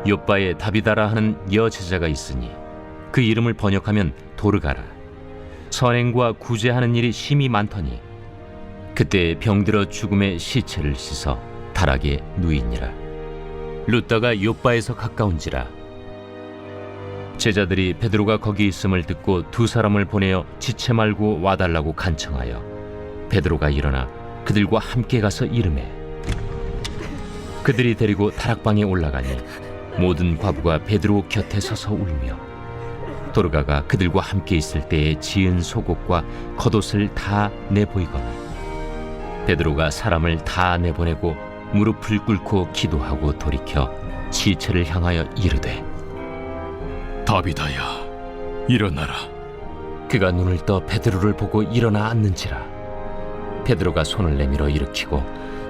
욥바에 다비다라 하는 여제자가 있으니 그 이름을 번역하면 도르가라. 선행과 구제하는 일이 심히 많더니 그때 병들어 죽음의 시체를 씻어 다락에 누이니라. 룻다가 욥바에서 가까운지라. 제자들이 베드로가 거기 있음을 듣고 두 사람을 보내어 지체 말고 와달라고 간청하여 베드로가 일어나 그들과 함께 가서 이르매 그들이 데리고 다락방에 올라가니 모든 과부가 베드로 곁에 서서 울며 도르가가 그들과 함께 있을 때에 지은 속옷과 겉옷을 다 내보이거늘 베드로가 사람을 다 내보내고 무릎을 꿇고 기도하고 돌이켜 시체를 향하여 이르되 다비다야, 일어나라. 그가 눈을 떠 베드로를 보고 일어나 앉는지라. 베드로가 손을 내밀어 일으키고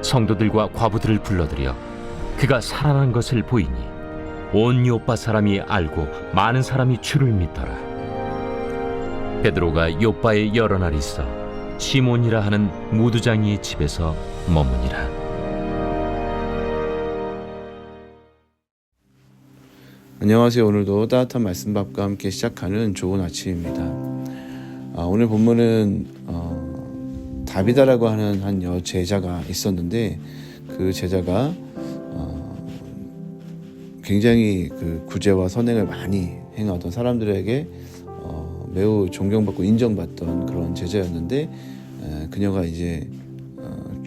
성도들과 과부들을 불러들여 그가 살아난 것을 보이니 온 욥바 사람이 알고 많은 사람이 주를 믿더라. 베드로가 욥바에 여러 날 있어 시몬이라 하는 무두장이의 집에서 머무니라. 안녕하세요. 오늘도 따뜻한 말씀밥과 함께 시작하는 좋은 아침입니다. 오늘 본문은 다비다라고 하는 한 여제자가 있었는데 그 제자가 굉장히 그 구제와 선행을 많이 행하던 사람들에게 매우 존경받고 인정받던 그런 제자였는데 그녀가 이제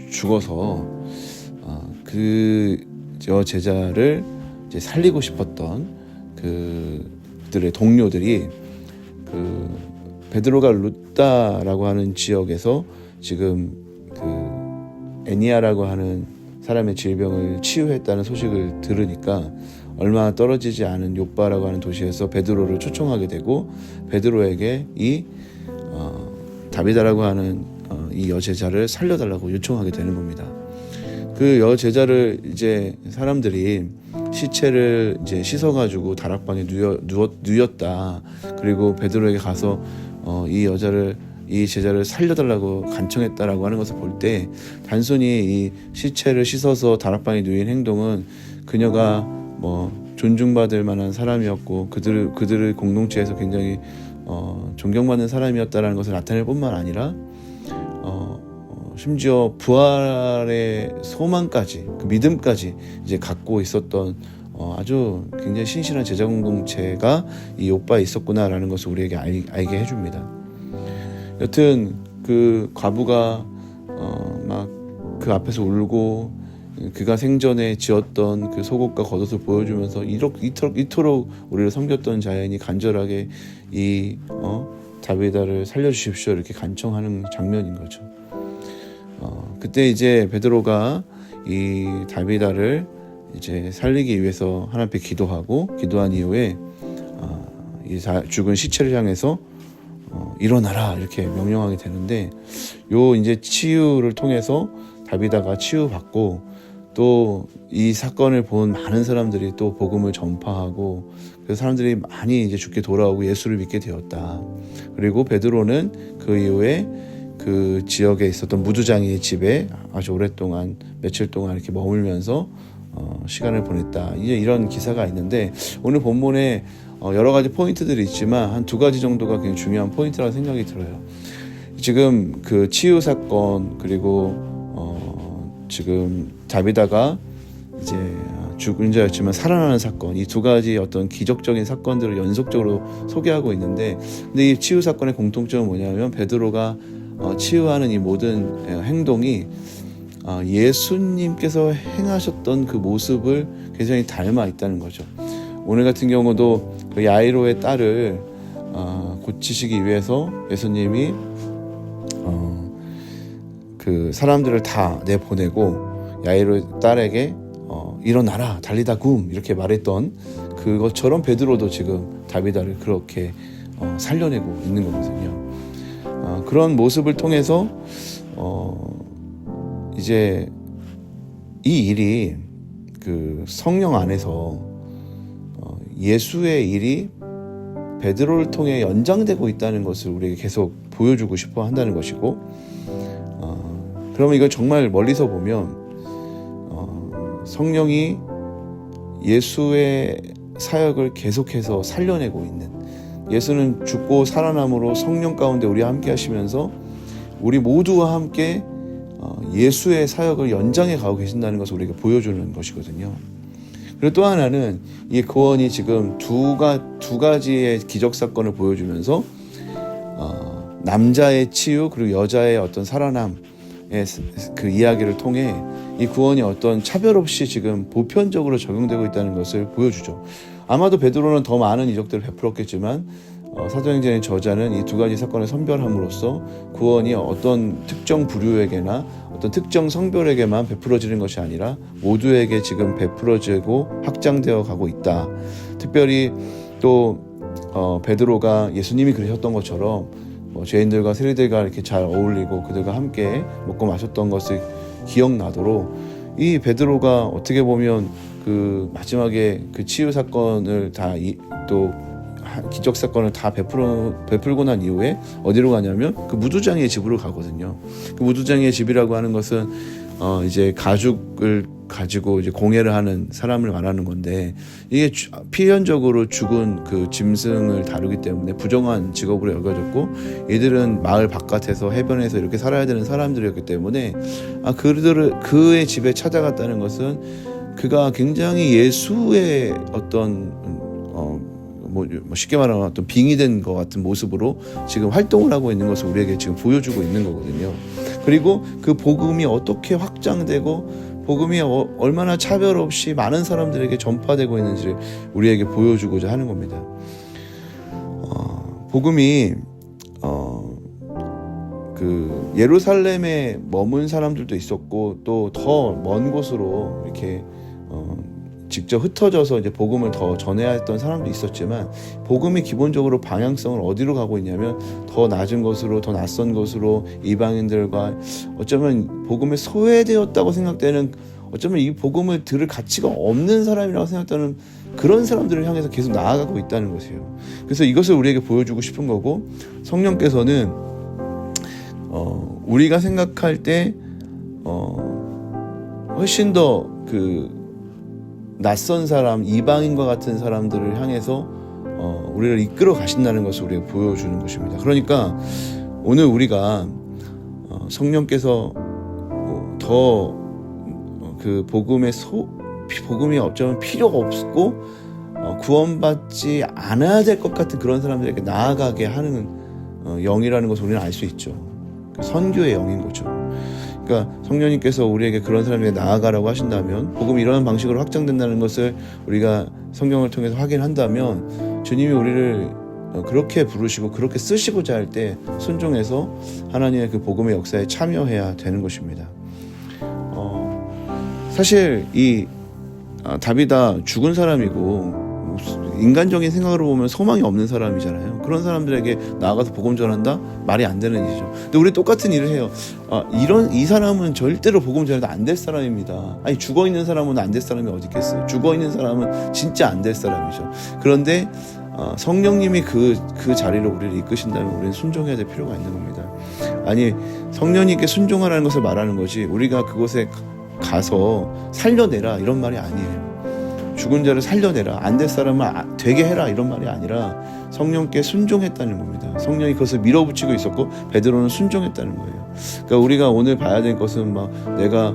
죽어서 그 여제자를 이제 살리고 싶었던 그들의 동료들이 그 베드로가 룻다라고 하는 지역에서 지금 그 애니아라고 하는 사람의 질병을 치유했다는 소식을 들으니까 얼마 떨어지지 않은 욥바라고 하는 도시에서 베드로를 초청하게 되고 베드로에게 이 다비다라고 하는 이 여제자를 살려달라고 요청하게 되는 겁니다. 그 여제자를 이제 사람들이 시체를 이제 씻어가지고 다락방에 누였다. 그리고 베드로에게 가서 이 제자를 살려달라고 간청했다라고 하는 것을 볼 때 단순히 이 시체를 씻어서 다락방에 누인 행동은 그녀가 존중받을 만한 사람이었고 그들의 공동체에서 굉장히 존경받는 사람이었다라는 것을 나타낼 뿐만 아니라 심지어 부활의 소망까지 그 믿음까지 이제 갖고 있었던 아주 굉장히 신실한 제자 공동체가 이 욥바에 있었구나라는 것을 우리에게 알게 해줍니다. 여튼 그 과부가 막 그 앞에서 울고 그가 생전에 지었던 그 속옷과 겉옷을 보여주면서 이토록 우리를 섬겼던 자연이 간절하게 이 다비다를 살려주십시오 이렇게 간청하는 장면인 거죠. 그때 이제 베드로가 이 다비다를 이제 살리기 위해서 하나님 앞에 기도한 이후에 이 죽은 시체를 향해서 일어나라 이렇게 명령하게 되는데 요 이제 치유를 통해서 다비다가 치유받고 또 이 사건을 본 많은 사람들이 또 복음을 전파하고 그 사람들이 많이 이제 주께 돌아오고 예수를 믿게 되었다. 그리고 베드로는 그 이후에 그 지역에 있었던 무두장이의 집에 아주 오랫동안 며칠 동안 이렇게 머물면서 시간을 보냈다. 이제 이런 기사가 있는데 오늘 본문에 여러 가지 포인트들이 있지만 한 두 가지 정도가 굉장히 중요한 포인트라고 생각이 들어요. 지금 그 치유 사건 그리고 지금 다비다가 이제 죽은 자였지만 살아나는 사건 이 두 가지 어떤 기적적인 사건들을 연속적으로 소개하고 있는데 근데 이 치유 사건의 공통점은 뭐냐면 베드로가 치유하는 이 모든 행동이 예수님께서 행하셨던 그 모습을 굉장히 닮아 있다는 거죠. 오늘 같은 경우도 그 야이로의 딸을 고치시기 위해서 예수님이 그 사람들을 다 내보내고 야이로의 딸에게 일어나라 달리다 굼 이렇게 말했던 그것처럼 베드로도 지금 다비다를 그렇게 살려내고 있는 거거든요. 그런 모습을 통해서 이제 이 일이 그 성령 안에서 예수의 일이 베드로를 통해 연장되고 있다는 것을 우리에게 계속 보여주고 싶어 한다는 것이고 그러면 이걸 정말 멀리서 보면 성령이 예수의 사역을 계속해서 살려내고 있는, 예수는 죽고 살아남으로 성령 가운데 우리와 함께 하시면서 우리 모두와 함께 예수의 사역을 연장해 가고 계신다는 것을 우리에게 보여주는 것이거든요. 그리고 또 하나는 이 구원이 지금 두 가지의 기적 사건을 보여주면서 남자의 치유 그리고 여자의 어떤 살아남의 그 이야기를 통해 이 구원이 어떤 차별 없이 지금 보편적으로 적용되고 있다는 것을 보여주죠. 아마도 베드로는 더 많은 이적들을 베풀었겠지만 사도행전의 저자는 이 두 가지 사건을 선별함으로써 구원이 어떤 특정 부류에게나 어떤 특정 성별에게만 베풀어지는 것이 아니라 모두에게 지금 베풀어지고 확장되어 가고 있다. 특별히 또 베드로가 예수님이 그러셨던 것처럼 죄인들과 세리들과 이렇게 잘 어울리고 그들과 함께 먹고 마셨던 것을 기억나도록 이 베드로가 어떻게 보면 그 마지막에 그 치유 사건을 또 기적 사건을 다 베풀고 난 이후에 어디로 가냐면 그 무두장의 집으로 가거든요. 그 무두장의 집이라고 하는 것은 이제 가죽을 가지고 이제 공예를 하는 사람을 말하는 건데, 이게 필연적으로 죽은 그 짐승을 다루기 때문에 부정한 직업으로 여겨졌고, 이들은 마을 바깥에서 해변에서 이렇게 살아야 되는 사람들이었기 때문에 그의 집에 찾아갔다는 것은 그가 굉장히 예수의 어떤 쉽게 말하면 어떤 빙의된 것 같은 모습으로 지금 활동을 하고 있는 것을 우리에게 지금 보여주고 있는 거거든요. 그리고 그 복음이 어떻게 확장되고 복음이 얼마나 차별 없이 많은 사람들에게 전파되고 있는지를 우리에게 보여주고자 하는 겁니다. 복음이 그 예루살렘에 머문 사람들도 있었고 또 더 먼 곳으로 이렇게 직접 흩어져서 이제 복음을 더 전해야 했던 사람도 있었지만, 복음이 기본적으로 방향성을 어디로 가고 있냐면 더 낮은 곳으로, 더 낯선 곳으로, 이방인들과 어쩌면 복음에 소외되었다고 생각되는, 어쩌면 이 복음을 들을 가치가 없는 사람이라고 생각되는 그런 사람들을 향해서 계속 나아가고 있다는 것이에요. 그래서 이것을 우리에게 보여주고 싶은 거고, 성령께서는 우리가 생각할 때 훨씬 더 낯선 사람, 이방인과 같은 사람들을 향해서 우리를 이끌어 가신다는 것을 우리가 보여주는 것입니다. 그러니까 오늘 우리가 성령께서 더 그 복음이 어쩌면 필요가 없고 구원받지 않아야 될 것 같은 그런 사람들에게 나아가게 하는 영이라는 것을 우리는 알 수 있죠. 선교의 영인 거죠. 그러니까 성령님께서 우리에게 그런 사람에게 나아가라고 하신다면, 복음이 이런 방식으로 확장된다는 것을 우리가 성경을 통해서 확인한다면, 주님이 우리를 그렇게 부르시고 그렇게 쓰시고자 할 때 순종해서 하나님의 그 복음의 역사에 참여해야 되는 것입니다. 사실 이 다비다 죽은 사람이고 인간적인 생각으로 보면 소망이 없는 사람이잖아요. 그런 사람들에게 나아가서 복음 전한다? 말이 안 되는 일이죠. 근데 우리 똑같은 일을 해요. 이 사람은 절대로 복음 전해도 안 될 사람입니다. 아니, 죽어 있는 사람은 안 될 사람이 어디 있겠어요? 죽어 있는 사람은 진짜 안 될 사람이죠. 그런데 성령님이 그 자리로 우리를 이끄신다면 우리는 순종해야 될 필요가 있는 겁니다. 아니, 성령님께 순종하라는 것을 말하는 거지, 우리가 그곳에 가서 살려내라 이런 말이 아니에요. 죽은 자를 살려내라, 안 될 사람을 되게 해라 이런 말이 아니라 성령께 순종했다는 겁니다. 성령이 그것을 밀어붙이고 있었고 베드로는 순종했다는 거예요. 그러니까 우리가 오늘 봐야 될 것은 내가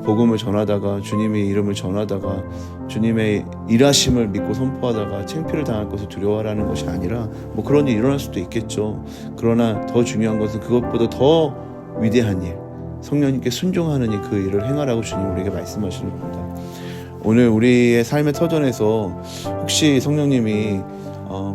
복음을 전하다가 주님의 이름을 전하다가 주님의 일하심을 믿고 선포하다가 창피를 당할 것을 두려워하라는 것이 아니라 그런 일이 일어날 수도 있겠죠. 그러나 더 중요한 것은 그것보다 더 위대한 일, 성령님께 순종하는 그 일을 행하라고 주님 우리에게 말씀하시는 겁니다. 오늘 우리의 삶의 터전에서 혹시 성령님이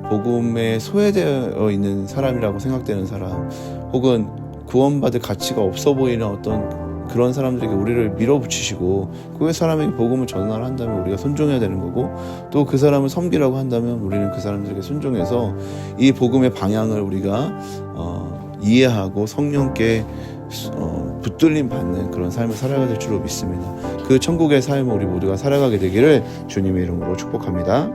복음에 소외되어 있는 사람이라고 생각되는 사람, 혹은 구원받을 가치가 없어 보이는 어떤 그런 사람들에게 우리를 밀어붙이시고 그 사람에게 복음을 전하라 한다면 우리가 순종해야 되는 거고, 또 그 사람을 섬기라고 한다면 우리는 그 사람들에게 순종해서 이 복음의 방향을 우리가 이해하고 성령께 붙들림 받는 그런 삶을 살아가야 될 줄로 믿습니다. 그 천국의 삶을 우리 모두가 살아가게 되기를 주님의 이름으로 축복합니다.